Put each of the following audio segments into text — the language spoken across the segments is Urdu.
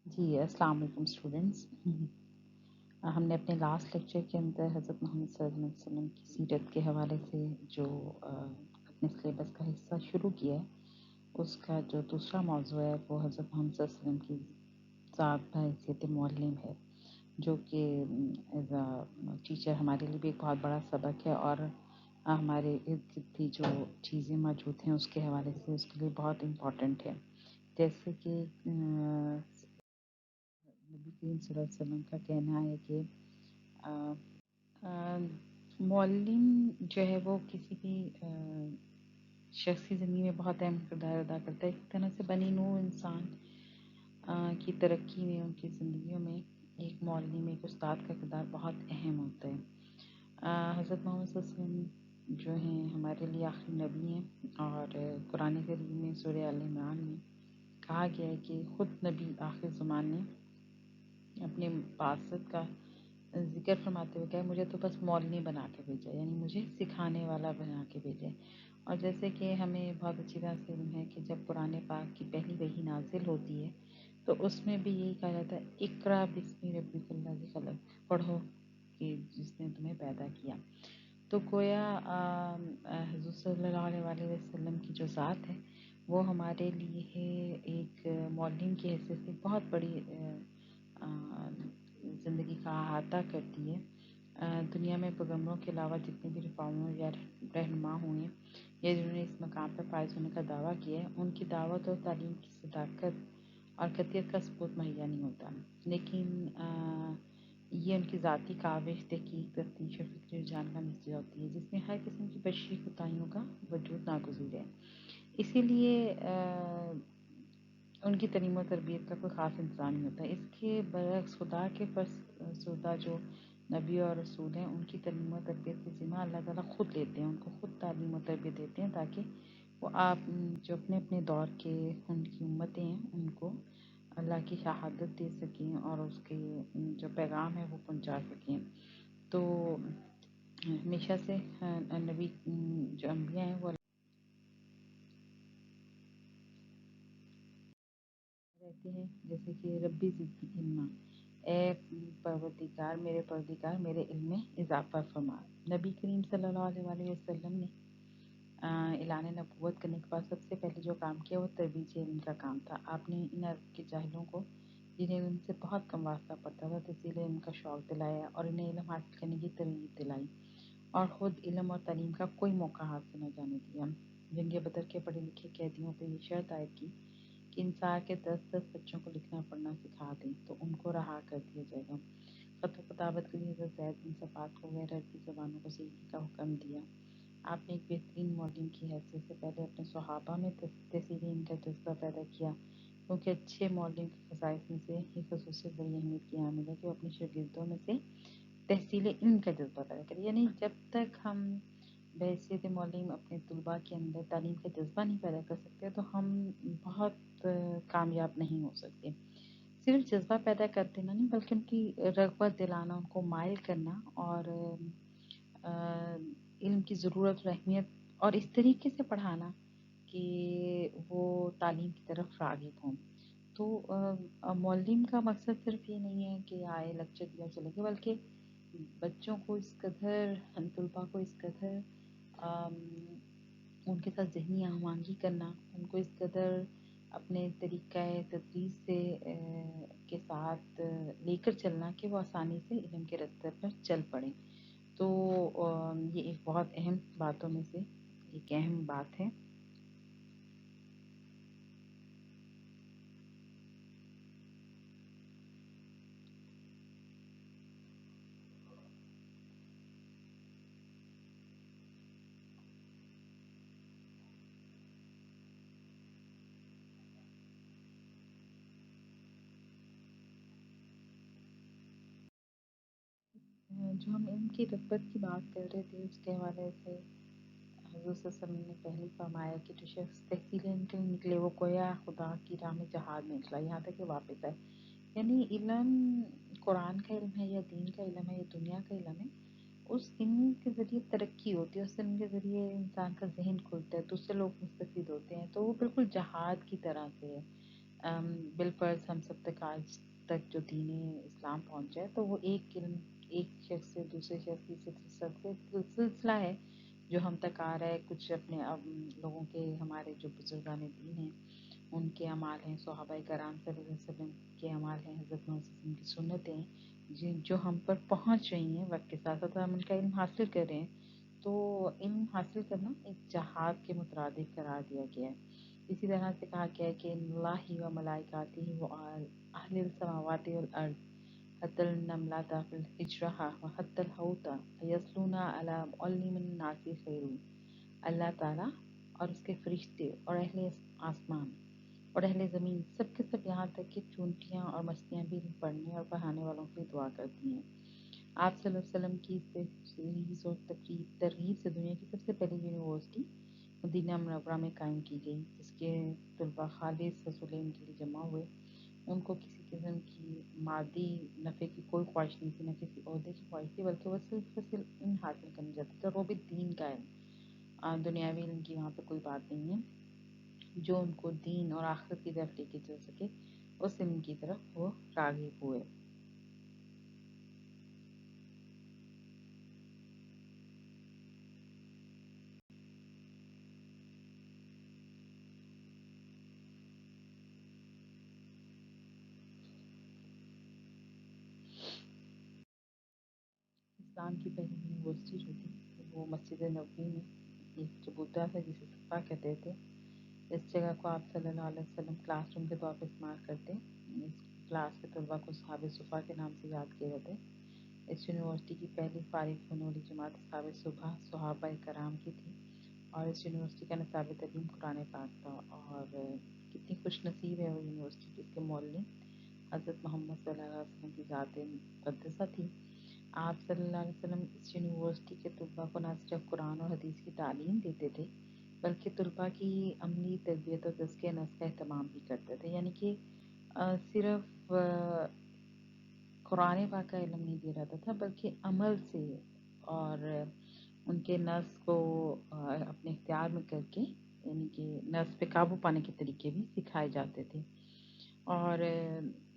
جی السلام علیکم اسٹوڈنٹس۔ ہم نے اپنے لاسٹ لیکچر کے اندر حضرت محمد صلی اللہ علیہ وسلم کی سیرت کے حوالے سے جو اپنے سلیبس کا حصہ شروع کیا ہے، اس کا جو دوسرا موضوع ہے وہ حضرت محمد صلی اللہ علیہ وسلم کی ذات بحیثیت معلم ہے، جو کہ ایز اے ٹیچر ہمارے لیے بھی ایک بہت بڑا سبق ہے، اور ہمارے ارد گرد بھی جو چیزیں موجود ہیں اس کے حوالے سے اس کے لیے بہت امپورٹنٹ ہے۔ جیسے کہ نبی کریم صلی اللہ علیہ وسلم کا کہنا ہے کہ معلم جو ہے وہ کسی بھی شخص کی زندگی میں بہت اہم کردار ادا کرتا ہے۔ ایک طرح سے بنی نوع انسان کی ترقی میں، ان کی زندگیوں میں ایک معلم، ایک استاد کا کردار بہت اہم ہوتا ہے۔ حضرت محمد صلی اللہ علیہ وسلم جو ہیں ہمارے لیے آخری نبی ہیں، اور قرآن کریم میں سورہ آل عمران میں کہا گیا ہے کہ خود نبی آخر زمان نے اپنے بعثت کا ذکر فرماتے ہوئے کہا مجھے تو بس مولوی بنا کے بھیجا، یعنی مجھے سکھانے والا بنا کے بھیجا۔ اور جیسے کہ ہمیں بہت اچھی طرح سے علم ہے کہ جب قرآن پاک کی پہلی وحی نازل ہوتی ہے تو اس میں بھی یہی کہا جاتا ہے اقرا بسم ربک الذی خلق، پڑھو کہ جس نے تمہیں پیدا کیا۔ تو گویا حضور صلی اللہ علیہ وسلم کی جو ذات ہے وہ ہمارے لیے ایک معلم کی حیثیت سے بہت بڑی زندگی کا احاطہ کرتی ہے۔ دنیا میں پیغمبروں کے علاوہ جتنے بھی رفاعوں یا رہنما ہوئے یا جنہوں نے اس مقام پر فائز ہونے کا دعویٰ کیا ہے، ان کی دعوت اور تعلیم کی صداقت اور قطعیت کا ثبوت مہیا نہیں ہوتا، لیکن یہ ان کی ذاتی کاوش، تحقیق، تفتیش اور فکری رجحان کا نتیجہ ہوتی ہے، جس میں ہر قسم کی بشری کوتاہیوں کا وجود ناگزیر ہے۔ اسی لیے ان کی تعلیم و تربیت کا کوئی خاص انتظام نہیں ہوتا۔ اس کے برعکس خدا کے فرزدہ جو نبی اور رسول ہیں، ان کی تعلیم و تربیت کی ذمہ اللہ تعالیٰ خود لیتے ہیں، ان کو خود تعلیم و تربیت دیتے ہیں تاکہ وہ آپ جو اپنے اپنے دور کے ان کی امتیں ہیں ان کو اللہ کی شہادت دے سکیں اور اس کے جو پیغام ہے وہ پہنچا سکیں۔ تو ہمیشہ سے نبی جو انبیاء ہیں وہ رہتے ہیں، جیسے کہ ربی زدنی علما، اے پروردگار، میرے پروردگار میرے علم میں اضافہ فرما۔ نبی کریم صلی اللہ علیہ وسلم نے اعلان نبوت کرنے کے بعد سب سے پہلے جو کام کیا وہ ترویج علم کا کام تھا۔ آپ نے ان عرب کے جاہلوں کو، جنہیں ان سے بہت کم واسطہ پڑتا تھا، تحصیل علم کا شوق دلایا اور انہیں علم حاصل کرنے کی ترغیب دلائی، اور خود علم اور تعلیم کا کوئی موقع ہاتھ سے نہ جانے دیا۔ جنگ بدر کے پڑھے لکھے قیدیوں پہ یہ شرط عائد کی کہ انصار کے 10 بچوں کو لکھنا پڑھنا سکھا دیں تو ان کو رہا کر دیا جائے گا۔ خط و کتابت کے لیے حضرت زید بن صفات کو غیر عربی زبانوں کو سیکھنے کا حکم دیا۔ آپ نے ایک بہترین معلم کی حیثیت سے پہلے اپنے صحابہ میں تحصیل علم کا جذبہ پیدا کیا، کیونکہ اچھے معلم کے خصائص میں سے یہ خصوصیت بڑی اہمیت کی حامل ہے کہ وہ اپنے شاگردوں میں سے تحصیل علم کا جذبہ پیدا کرے۔ یعنی جب تک ہم بحیثیت معلم اپنے طلباء کے اندر تعلیم کا جذبہ نہیں پیدا کر سکتے تو ہم بہت کامیاب نہیں ہو سکتے۔ صرف جذبہ پیدا کر دینا نہیں بلکہ ان کی رغبت دلانا، ان کو مائل کرنا، اور علم کی ضرورت اور اہمیت اور اس طریقے سے پڑھانا کہ وہ تعلیم کی طرف راغب ہوں۔ تو معلم کا مقصد صرف یہ نہیں ہے کہ آئے لیکچر دیا چلے گئے، بلکہ بچوں کو اس قدر، طلباء کو اس قدر ان کے ساتھ ذہنی ہم آہنگی کرنا، ان کو اس قدر اپنے طریقہ تدریس سے کے ساتھ لے کر چلنا کہ وہ آسانی سے علم کے راستے پر چل پڑیں۔ تو یہ ایک بہت اہم باتوں میں سے ایک اہم بات ہے۔ جو ہم علم کی رغبت کی بات کر رہے تھے اس کے حوالے سے حضور صلی اللہ علیہ وسلم نے پہلے فرمایا کہ جو شخص تحصیل علم کے لیے نکلے وہ گویا خدا کی راہ میں جہاد میں نکلا، یہاں تک کہ واپس آئے۔ یعنی علم قرآن کا علم ہے یا دین کا علم ہے یا دنیا کا علم ہے، اس علم کے ذریعے ترقی ہوتی ہے، اس علم کے ذریعے انسان کا ذہن کھلتا ہے، دوسرے لوگ مستفید ہوتے ہیں، تو وہ بالکل جہاد کی طرح سے ہے۔ بالفرض ہم سب تک آج تک جو دین اسلام پہنچا ہے تو وہ ایک علم، ایک شخص سے دوسرے شخص کی سلسلہ ہے جو ہم تک آ رہا ہے. کچھ اپنے لوگوں کے، ہمارے جو بزرگان دین ہیں ان کے اعمال ہیں، صحابہ کرام صلی اللہ علیہ وسلم کے اعمال ہیں، حضرت محمد صلی اللہ علیہ وسلم کی سنتیں ہیں جو ہم پر پہنچ رہی ہیں وقت کے ساتھ ساتھ ہم ان کا علم حاصل کر رہے ہیں. تو علم حاصل کرنا ایک جہاد کے مترادف قرار دیا گیا ہے. اسی طرح سے کہا گیا ہے کہ ان اللہ و ملائکاتہ و اہل السماوات والارض حتی النملۃ فی الحجرہ وحتی الحوت یصلون علی معلم الناس خیر. اللہ تعالیٰ اور اس کے فرشتے اور اہل آسمان اور اہل زمین سب کے سب، یہاں تک کہ چونٹیاں اور مچھلیاں بھی پڑھنے اور پڑھانے والوں کے لیے دعا کرتی ہیں. آپ صلی اللہ علیہ وسلم کی تجویز اور ترغیب سے دنیا کی سب سے پہلی یونیورسٹی مدینہ منورہ میں قائم کی گئی، جس کے طلباء خالص رسول علم کے لیے جمع ہوئے. ان کو کسی قسم کی مادی نفع کی کوئی خواہش نہیں تھی، نہ کسی عہدے کی خواہش تھی، بلکہ وہ صرف علم حاصل کرنے جاتے تھے، اور وہ بھی دین کا علم. دنیاوی علم کی وہاں پہ کوئی بات نہیں ہے. جو ان کو دین اور آخرت کی طرف لے کے چل سکے اس علم کی طرف وہ راغب ہوئے. اسلام کی پہلی یونیورسٹی جو تھی وہ مسجد نبوی میں ایک چبوترا تھا جسے صفا کہتے تھے. اس جگہ کو آپ صلی اللہ علیہ وسلم کلاس روم کے طور پر استعمال کرتے. اس کلاس کے طلباء کو اصحاب صفا کے نام سے یاد کیے جاتے. اس یونیورسٹی کی پہلی فارغ ہونے والی جماعت اصحاب صفا صحابہ کرام کی تھی، اور اس یونیورسٹی کا نصاب تعلیم قرآن پاک تھا. اور کتنی خوش نصیب ہے وہ یونیورسٹی جس کے معلم حضرت محمد صلی اللہ علیہ وسلم کی ذات مقدسہ تھی. آپ صلی اللہ علیہ وسلم اس یونیورسٹی کے طلباء کو نہ صرف قرآن اور حدیث کی تعلیم دیتے تھے بلکہ طلباء کی عملی تربیت و تزکیہ نفس کا اہتمام بھی کرتے تھے. یعنی کہ صرف قرآن پاک کا علم نہیں دیا جاتا تھا بلکہ عمل سے اور ان کے نفس کو اپنے اختیار میں کر کے، یعنی کہ نفس پہ قابو پانے کے طریقے بھی سکھائے جاتے تھے. اور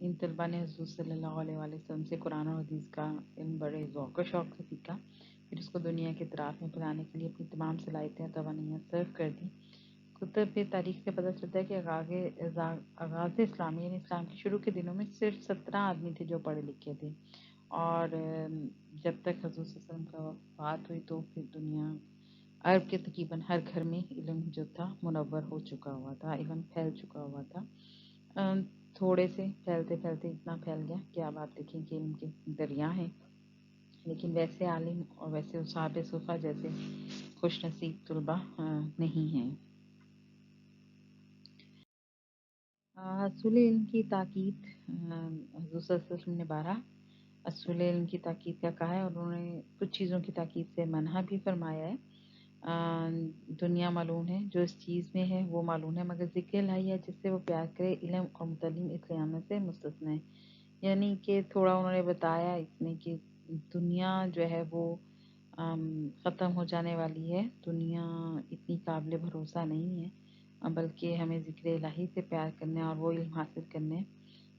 ان طلباء نے حضور صلی اللہ علیہ وآلہ وسلم سے قرآن اور حدیث کا علم بڑے ذوق و شوق سے سیکھا، پھر اس کو دنیا کے اطراف میں پھیلانے کے لیے اپنی تمام صلاحیتیں اور توانائیاں صرف کر دیں. کتب تاریخ سے پتہ چلتا ہے کہ آغاز اسلامی، یعنی اسلام کے شروع کے دنوں میں صرف 17 آدمی تھے جو پڑھے لکھے تھے. اور جب تک حضور صلی اللہ علیہ وسلم کا وفات ہوئی تو پھر دنیا عرب کے تقریباً ہر گھر میں علم جو تھا منور ہو چکا ہوا تھا، علم پھیل چکا ہوا تھا. تھوڑے سے پھیلتے پھیلتے اتنا پھیل گیا کہ اب آپ دیکھیں کہ علم کے دریا ہیں، لیکن ویسے عالم اور ویسے اصحاب صفا جیسے خوش نصیب طلباء نہیں ہیں. اصول علم کی تاکید حضور صلی اللہ علیہ وسلم نے 12 اصول علم کی تاکید کا کہا ہے، اور انہوں نے کچھ چیزوں کی تاکید سے منع بھی فرمایا ہے. دنیا معلوم ہے، جو اس چیز میں ہے وہ معلوم ہے، مگر ذکر الہی ہے جس سے وہ پیار کرے، علم اور متعلم اس قیامت سے مستثنی ہے. یعنی کہ تھوڑا انہوں نے بتایا اس میں کہ دنیا جو ہے وہ ختم ہو جانے والی ہے، دنیا اتنی قابل بھروسہ نہیں ہے، بلکہ ہمیں ذکر الہی سے پیار کرنا ہے اور وہ علم حاصل کرنے.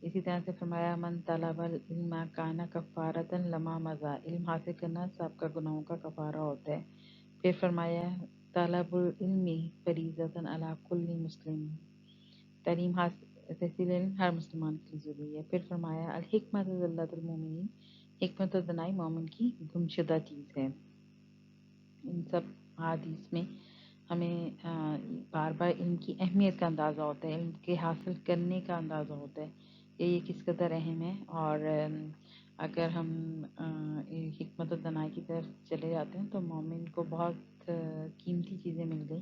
اسی طرح سے فرمایا من طلب العلم کان کفارۃ لما مضى، علم حاصل کرنا سب کا گناہوں کا کفارہ ہوتا ہے. پھر فرمایا طلب العلم فریضۃ علی کل مسلم، تعلیم تحصیل علم ہر مسلمان کے لیے ضروری ہے. پھر فرمایا الحکمت ذلت المؤمنین، حکمت اور دانائی مومن کی گمشدہ چیز ہے. ان سب حدیث میں ہمیں بار بار علم کی اہمیت کا اندازہ ہوتا ہے، علم کے حاصل کرنے کا اندازہ ہوتا ہے کہ یہ کس قدر اہم ہے. اور اگر ہم حکمت و دانائی کی طرف چلے جاتے ہیں تو مومن کو بہت قیمتی چیزیں مل گئی،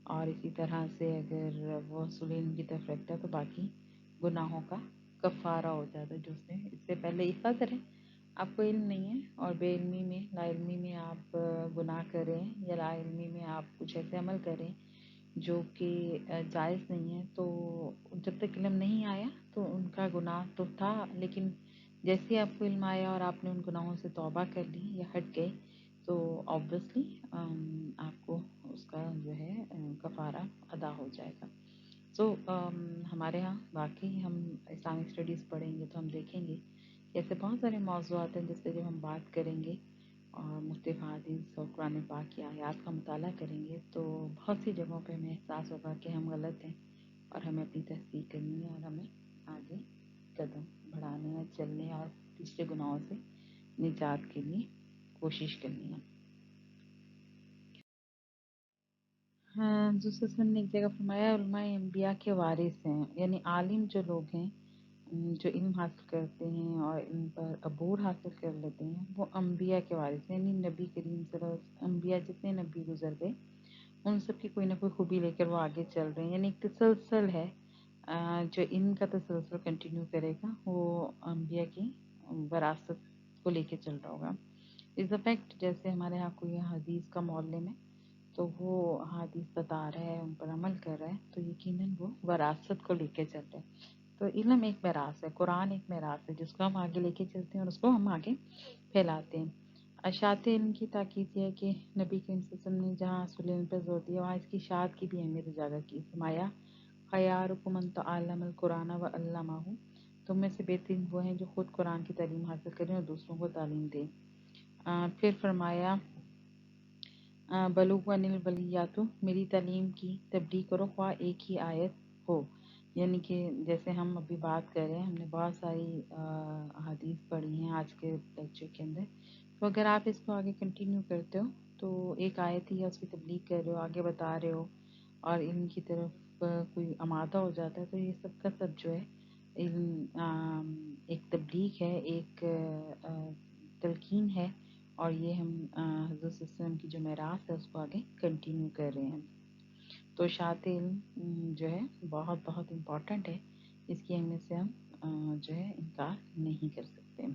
اور اسی طرح سے اگر وہ اصول علم کی طرف رکھتا ہے تو باقی گناہوں کا کفارہ ہو جاتا ہے جو اس نے اس سے پہلے حصہ کریں. آپ کو علم نہیں ہے اور بے علمی میں، لا علمی میں آپ گناہ کریں یا لا علمی میں آپ کچھ ایسے عمل کریں جو کہ جائز نہیں ہے، تو جب تک علم نہیں آیا تو ان کا گناہ تو تھا، لیکن جیسے آپ کو علم آیا اور آپ نے ان گناہوں سے توبہ کر لی یا ہٹ گئے تو آبویسلی آپ کو اس کا جو ہے کفارہ ادا ہو جائے گا. سو ہمارے ہاں واقعی ہم اسلامک اسٹڈیز پڑھیں گے تو ہم دیکھیں گے کہ ایسے بہت سارے موضوعات ہیں جس پہ جب ہم بات کریں گے اور مختلف حدیث اور قرآن پاک کی آیات کا مطالعہ کریں گے تو بہت سی جگہوں پہ ہمیں احساس ہوگا کہ ہم غلط ہیں اور ہمیں اپنی تصدیق کرنی ہے اور ہمیں آگے قدم بڑھانے اور چلنے اور پچھلے گناہوں سے نجات کے لیے کوشش کرنی ہے۔ ہاں دوسرے سن نے ایک جگہ فرمایا علماء انبیاء کے وارث ہیں، یعنی عالم جو لوگ ہیں جو علم حاصل کرتے ہیں اور ان پر عبور حاصل کر لیتے ہیں وہ انبیاء کے وارث ہیں، یعنی نبی کریم صلی اللہ علیہ وسلم انبیاء جتنے نبی گزر گئے ان سب کی کوئی نہ کوئی خوبی لے کر وہ آگے چل رہے ہیں، یعنی ایک تسلسل ہے جو ان کا تسلسل کنٹینیو کرے گا وہ انبیاء کی وراثت کو لے کے چل رہا ہوگا۔ از فیکٹ جیسے ہمارے یہاں کوئی حدیث کا معلم ہے تو وہ حدیث بتا رہا ہے ان پر عمل کر رہا ہے تو یقیناً وہ وراثت کو لے کے چل رہا ہے۔ تو علم ایک میراث ہے، قرآن ایک میراث ہے جس کو ہم آگے لے کے چلتے ہیں اور اس کو ہم آگے پھیلاتے ہیں۔ اشاعت علم کی تاکید یہ ہے کہ نبی کریم صلی اللہ علیہ وسلم نے جہاں اصول علم پر زور دیا وہاں اس کی اشاعت کی بھی اہمیت اجاگر کی۔ فرمایا خیارکم من تعلم القرآن وعلمہ، تم میں سے بہترین وہ ہیں جو خود قرآن کی تعلیم حاصل کریں اور دوسروں کو تعلیم دیں۔ پھر فرمایا بلوغ البلیات، میری تعلیم کی تبلیغ کرو خواہ ایک ہی آیت ہو، یعنی کہ جیسے ہم ابھی بات کر رہے ہیں ہم نے بہت ساری حدیث پڑھی ہیں آج کے لیکچر کے اندر، تو اگر آپ اس کو آگے کنٹینیو کرتے ہو تو ایک آیت ہی ہے اس کی تبلیغ کر رہے ہو، آگے بتا رہے ہو اور علم کی طرف کوئی آمادہ ہو جاتا ہے تو یہ سب کا سب جو ہے علم ایک تبلیغ ہے، ایک تلقین ہے اور یہ ہم حضرت صلی اللہ علیہ وسلم کی جو میراث ہے اس کو آگے کنٹینیو کر رہے ہیں۔ تو اشاعت علم جو ہے بہت بہت امپورٹنٹ ہے، اس کی اہمیت سے ہم جو ہے انکار نہیں کر سکتے۔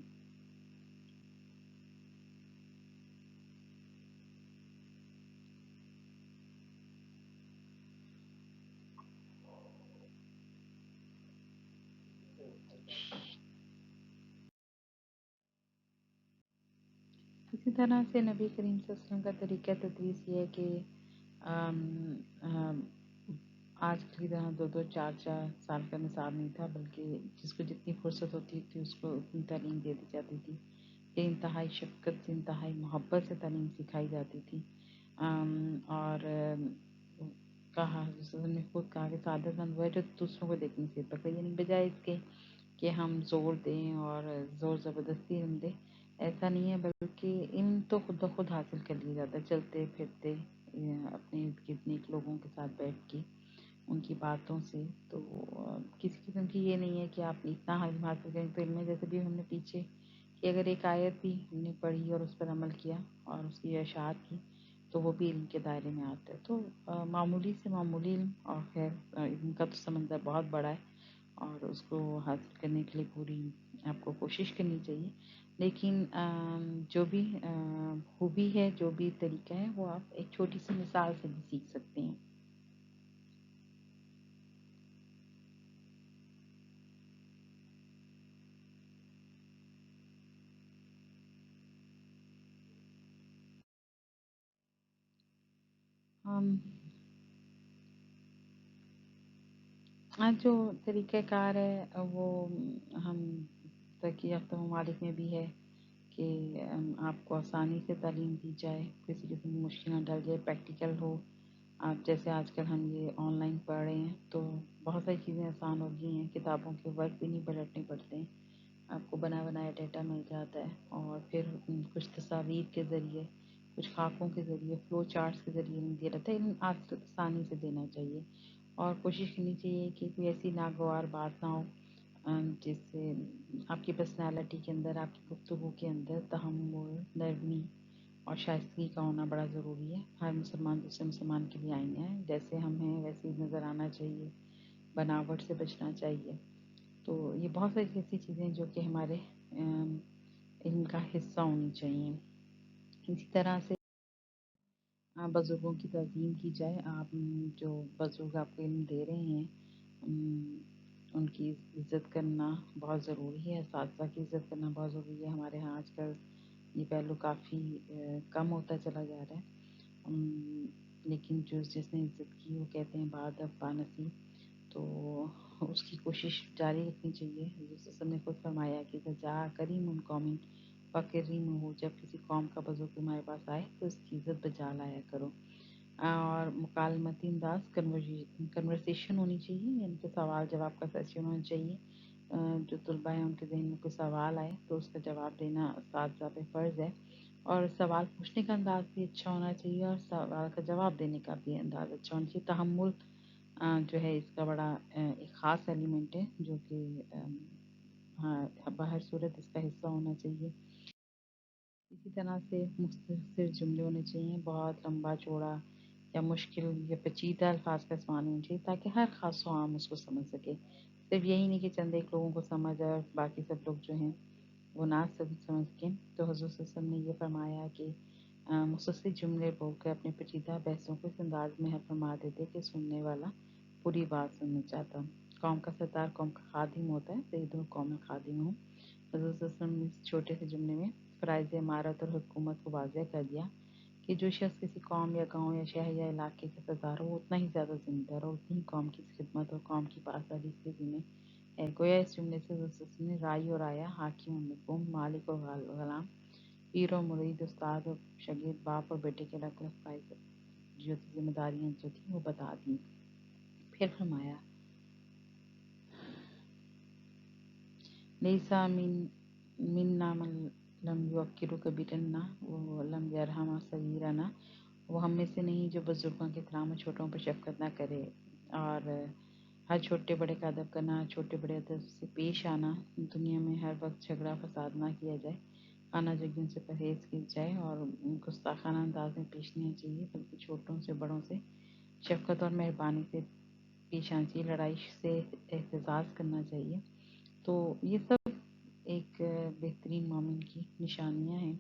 اسی طرح سے نبی کریم صلی اللہ علیہ وسلم کا طریقہ تدریس یہ ہے کہ آم، آم، آج کی طرح 2 2 4 4 سال کا نصاب نہیں تھا، بلکہ جس کو جتنی فرصت ہوتی تھی اس کو اتنی تعلیم دے دی جاتی تھی کہ انتہائی شفقت سے انتہائی محبت سے تعلیم سکھائی جاتی تھی۔ اور کہا حضرت صلی اللہ علیہ وسلم نے خود کہا کہ سعادت مند وہ ہے جو دوسروں کو دیکھنے سے پکڑے، یعنی بجائے اس کے کہ ہم زور دیں اور زور زبردستی ہم دیں، ایسا نہیں ہے بلکہ علم تو خود بخود حاصل کر لیا جاتا ہے چلتے پھرتے اپنے ارد گرد نیک لوگوں کے ساتھ بیٹھ کے ان کی باتوں سے۔ تو کسی قسم کی یہ نہیں ہے کہ آپ اتنا علم حاصل کریں تو علم میں جیسے بھی ہم نے پیچھے کہ اگر ایک آیت بھی ہم نے پڑھی اور اس پر عمل کیا اور اس کی اشاعت کی تو وہ بھی علم کے دائرے میں آتا ہے۔ تو معمولی سے معمولی علم اور خیر علم کا تو سمندر بہت بڑا ہے اور اس کو حاصل کرنے کے لیے پوری آپ کو کوشش کرنی چاہیے، لیکن جو بھی خوبی ہے جو بھی طریقہ ہے وہ آپ ایک چھوٹی سی مثال سے بھی سیکھ سکتے ہیں۔ جو طریقہ کار ہے وہ ہم ترقی یافتہ ممالک میں بھی ہے کہ آپ کو آسانی سے تعلیم دی جائے، کسی قسم کی مشکل نہ ڈال جائے، پریکٹیکل ہو۔ آپ جیسے آج کل ہم یہ آن لائن پڑھ رہے ہیں تو بہت ساری چیزیں آسان ہو گئی ہیں، کتابوں کے ورق بھی نہیں پلٹنے پڑتے ہیں، آپ کو بنا بنایا ڈیٹا مل جاتا ہے اور پھر کچھ تصاویر کے ذریعے کچھ خاکوں کے ذریعے فلو چارٹس کے ذریعے علم دیا جاتا ہے۔ علم آسانی سے دینا چاہیے اور کوشش کرنی چاہیے کہ کوئی ایسی ناگوار بات نہ ہو جس سے آپ کی پرسنالٹی کے اندر آپ کی گفتگو کے اندر تحمل، نرمی اور شائستگی کا ہونا بڑا ضروری ہے۔ ہر مسلمان دوسرے مسلمان کے لیے آئینہ ہے، جیسے ہم ہیں ویسے ہی نظر آنا چاہیے، بناوٹ سے بچنا چاہیے۔ تو یہ بہت ساری ایسی چیزیں جو کہ ہمارے علم کا حصہ ہونی چاہیے۔ اسی طرح سے بزرگوں کی تعظیم کی جائے، آپ جو بزرگ آپ کو علم دے رہے ہیں ان کی عزت کرنا بہت ضروری ہے، اساتذہ کی عزت کرنا بہت ضروری ہے۔ ہمارے ہاں آج کل یہ پہلو کافی کم ہوتا چلا جا رہا ہے، لیکن جو جس نے عزت کی وہ کہتے ہیں بادب بانصیب۔ تو تو اس کی کوشش جاری رکھنی چاہیے۔ حضور صلی اللہ علیہ وسلم نے خود فرمایا کہ جا کریم قوم فقریم ہو، جب کسی قوم کا بزرگ تمہارے پاس آئے تو اس کی عزت بجا لایا کرو۔ اور مکالمتی انداز کنورسیشن ہونی چاہیے، یعنی کہ سوال جواب کا سیشن ہونا چاہیے۔ جو طلباء ہیں ان کے ذہن میں کوئی سوال آئے تو اس کا جواب دینا اساتذہ پہ فرض ہے، اور سوال پوچھنے کا انداز بھی اچھا ہونا چاہیے اور سوال کا جواب دینے کا بھی انداز اچھا ہونا چاہیے۔ تحمل جو ہے اس کا بڑا ایک خاص ایلیمنٹ ہے، جو کہ ہاں بہر صورت اس کا حصہ ہونا چاہیے۔ اسی طرح سے مختصر جملے ہونے چاہیے، بہت لمبا چوڑا یا مشکل یا پیچیدہ الفاظ کا استعمال ہونا چاہیے تاکہ ہر خاص و عام اس کو سمجھ سکے۔ صرف یہی نہیں کہ چند ایک لوگوں کو سمجھ اور باقی سب لوگ جو ہیں وہ نہ سمجھ سکیں۔ تو حضور صلی اللہ علیہ وسلم نے یہ فرمایا کہ مختصر جملے بول کر اپنے پیچیدہ بحثوں کو اس انداز میں فرما دیتے کہ سننے والا پوری بات سننا چاہتا۔ قوم کا سردار قوم کا خادم ہوتا ہے، سید القوم خادم ہوں۔ حضور صلی اللہ علیہ وسلم نے اس چھوٹے سے جملے میں فرائض امارت اور حکومت کو واضح کر دیا کہ جو شخص کسی قوم یا گاؤں یا شہر یا علاقے کا سردار ہو، اتنا ہی زیادہ ذمہ دار اور اتنی ہی قوم کی خدمت اور قوم کی پاسداری اس کے ذمہ ہے۔ گویا اس جملے سے حضور صلی اللہ علیہ وسلم نے رائی اور آیا، حاکم اور محکوم، مالک اور غلام، پیر اور مرید، استاد اور شاگرد، باپ اور بیٹے کے الگ الگ فائز جو ذمہ داریاں جو تھیں وہ بتا دیں۔ پھر فرمایا لیسا منا من لم یوقر کبیرنا ولم یرحم صغیرنا، وہ ہم میں سے نہیں جو بزرگوں کے احترام اور چھوٹوں پر شفقت نہ کرے، اور ہر چھوٹے بڑے کا ادب کرنا، چھوٹے بڑے ادب سے پیش آنا، دنیا میں ہر وقت جھگڑا فساد نہ کیا جائے، خانہ جنگیوں سے پرہیز کی جائے اور گستاخانہ انداز میں پیش نہیں چاہیے، بلکہ چھوٹوں سے بڑوں سے شفقت اور مہربانی سے پیش آنا چاہیے، لڑائی سے احتجاج کرنا چاہیے۔ تو یہ سب ایک بہترین مومن کی نشانیاں ہیں۔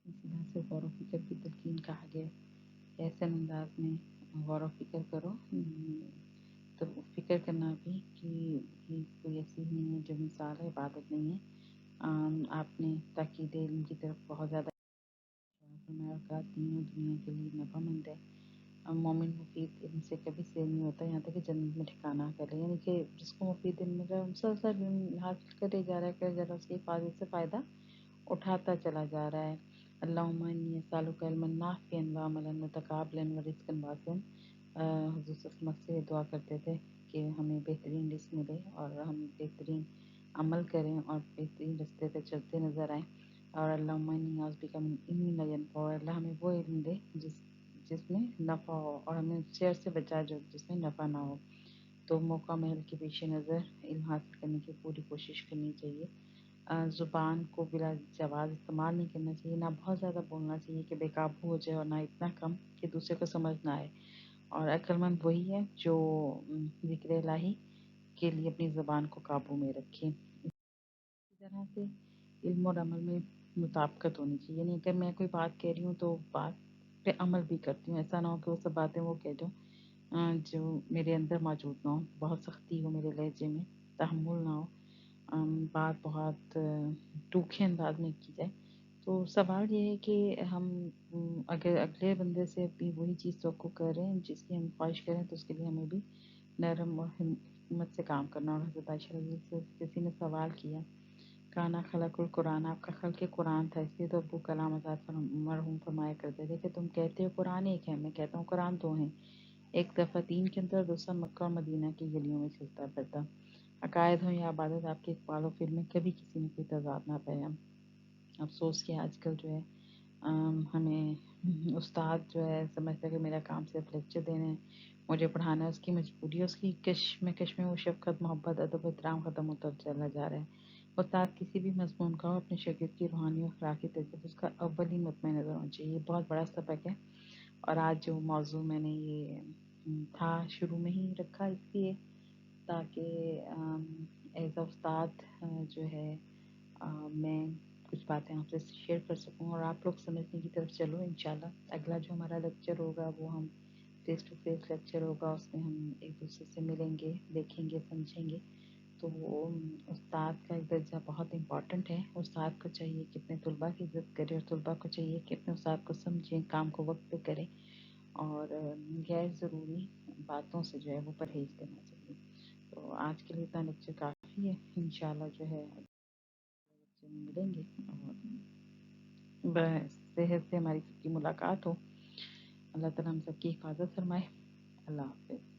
اسی طرح سے غور و فکر کی تلقین کہا گیا، ایسے انداز میں غور و فکر کرو۔ تو فکر کرنا بھی کہ کوئی ایسی نہیں ہے جو مثال ہے، عبادت نہیں ہے۔ آپ نے تاکید علم کی طرف بہت زیادہ فرمایا اور دین و دنیا کے لیے نفع مند ہے۔ مومن مفید علم سے کبھی سیر نہیں ہوتا، یہاں تک کہ جنت میں ٹھکانہ کرے، یعنی کہ جس کو مفید علم مل رہا ہے مسلسل علم حاصل کرے جا رہا ہے، اس کی حفاظت سے فائدہ اٹھاتا چلا جا رہا ہے۔ اللہم انی اسألک علما نافعا وعملا متقبلا ورزقا واسعا۔ حضور صلی اللہ علیہ وسلم سے دعا کرتے تھے کہ ہمیں بہترین رزق ملے اور ہم بہترین عمل کریں اور بہترین رستے پہ چلتے نظر آئیں، اور اللہم انی اعوذ بک من علم لا ینفع، اللہ ہمیں وہ علم دے جس میں نفع ہو، اور ہمیں شر سے بچا جس میں نفع نہ ہو۔ تو موقع محل کے پیش نظر علم حاصل کرنے کی پوری کوشش کرنی چاہیے۔ زبان کو بلا جواز استعمال نہیں کرنا چاہیے، نہ بہت زیادہ بولنا چاہیے کہ بے قابو ہو جائے اور نہ اتنا کم کہ دوسرے کو سمجھ نہ آئے۔ اور عقل مند وہی ہے جو ذکر الہی کے لیے اپنی زبان کو قابو میں رکھے۔ اسی طرح سے علم اور عمل میں مطابقت ہونی چاہیے، یعنی اگر میں کوئی بات کہہ رہی ہوں تو بات پہ عمل بھی کرتی ہوں، ایسا نہ ہو کہ وہ سب باتیں وہ کہہ دوں جو میرے اندر موجود نہ ہو، بہت سختی ہو میرے لہجے میں، تحمل نہ ہو، بات بہت ٹوکے انداز میں کی جائے۔ تو سوال یہ ہے کہ ہم اگر اگلے بندے سے بھی وہی چیز توقع کر رہے ہیں جس کی ہم خواہش کریں، تو اس کے لیے ہمیں بھی نرم اور حکمت سے کام کرنا۔ اور حضرت عائشہ رضی اللہ عنہا سے کسی نے سوال کیا، کانا خلق القرآن، آپ کا خلق قرآن تھا، اس لیے تو ابو کلام آزاد مرحوم فرمایا کرتے تھے کہ تم کہتے ہو قرآن ایک ہے، میں کہتا ہوں قرآن دو ہیں، ایک دفعہ دین کے اندر، دوسرا مکہ اور مدینہ کی گلیوں میں چلتا پھرتا۔ عقائد ہوں یا عبادت، آپ کے اقبال و فعل میں کبھی کسی نے کوئی تضاد نہ پایا۔ افسوس کہ آج کل جو ہے ہمیں استاد جو ہے سمجھتا ہے کہ میرا کام صرف لیکچر دینا ہے، مجھے پڑھانا ہے، اس کی مجبوری ہے، اس کی کش میں وہ شفقت، محبت، ادب و احترام ختم ہوتا چلا جا رہا ہے۔ استاد کسی بھی مضمون کا ہو، اپنے شاگرد کی روحانی و اخلاقی تربیت اس کا اولین مطمع نظر ہونا چاہیے۔ یہ بہت بڑا سبق ہے، اور آج جو موضوع میں نے یہ تھا شروع میں ہی رکھا اس لیے تاکہ ایز اے استاد جو ہے میں کچھ باتیں آپ سے شیئر کر سکوں اور آپ لوگ سمجھنے کی طرف چلو۔ انشاءاللہ اگلا جو ہمارا لیکچر ہوگا وہ ہم فیس ٹو فیس لیکچر ہوگا، اس میں ہم ایک دوسرے سے ملیں گے، دیکھیں گے، سمجھیں گے۔ تو استاد کا درجہ بہت امپورٹنٹ ہے. استاد کو چاہیے کہ اپنے طلباء کی عزت کرے اور طلباء کو چاہیے کہ اپنے استاد کو سمجھیں, کام کو وقت پہ کریں اور غیر ضروری باتوں سے جو ہے وہ پرہیز کرنا چاہیے. تو آج کے لیے اتنا لیکچر کافی ہے. انشاءاللہ جو ہے لیکچر میں ملیں گے اور صحت سے ہماری سب کی ملاقات ہو. اللہ تعالیٰ ہم سب کی حفاظت فرمائے. اللہ حافظ.